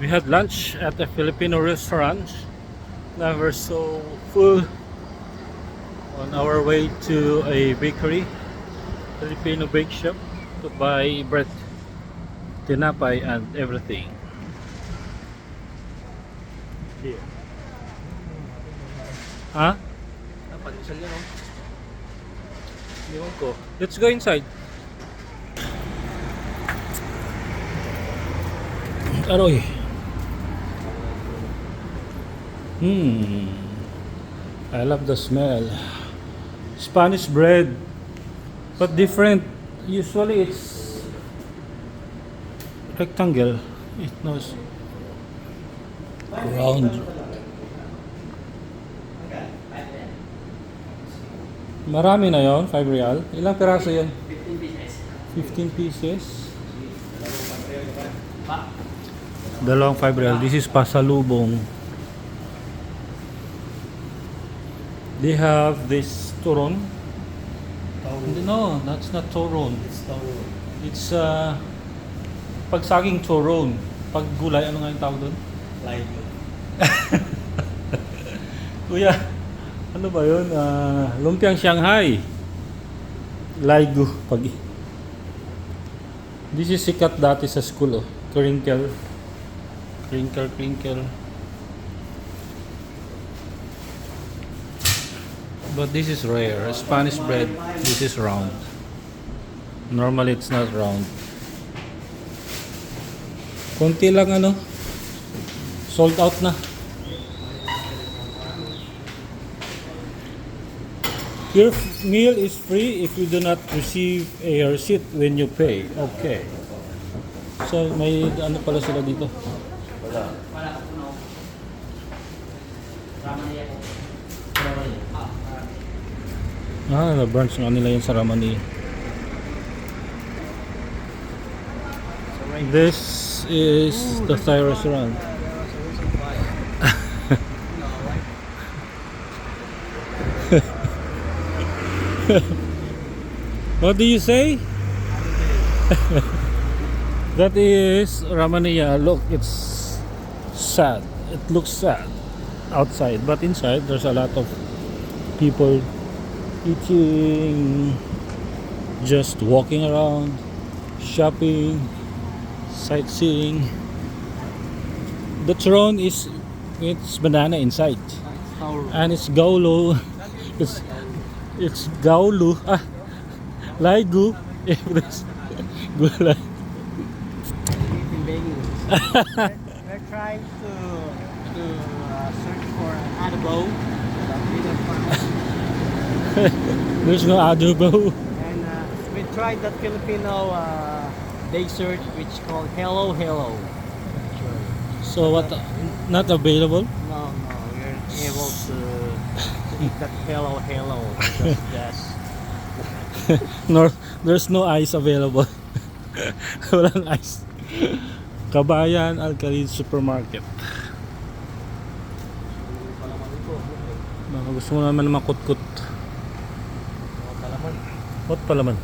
We had lunch at a Filipino restaurant. Now we're so full on our way to a bakery, Filipino bake shop, to buy bread, tinapay, and everything. Here. Huh? Pandesal yan, oh. Ewan ko. Let's go inside. Aroy. I love the smell. Spanish bread, but different. Usually it's rectangle. It knows round. Marami na yon, 5 real. Ilang piraso yan? 15 pieces. 15 pieces. Dalawang 5 real. This is pasalubong. They have this turon. No, that's not turon. It's tawag. It's pag saging turon. Pag gulay, ano nga yung tawag doon? Like, Kuya, ano ba yun? Lumpiang Shanghai. Laigu. Pag This is sikat dati sa school. Oh. Crinkle. Crinkle, crinkle. But this is rare. Spanish bread, this is round. Normally it's not round. Konti lang ano. Sold out na. Your meal is free if you do not receive a receipt when you pay. Okay. So may ano pala sila dito? wala. Na-branch nga nila yung sa Ramani. This is the Thai restaurant. What do you say? That is Ramania. Look, it's sad. It looks sad outside, but inside there's a lot of people eating, just walking around, shopping, sightseeing. The throne is it's banana inside, and it's gaulo. It's gaulu. Laigu. Gulay. We're trying to search for an adobo. There's no adobo. And we tried that Filipino dessert which called Hello Hello. So what? Not available? No, we're able to eat that Hello Hello. Because that's No, there's no ice available. Walang ice. Kabayan Alcalid Supermarket. Baka gusto mo naman makut-kut. What palaman?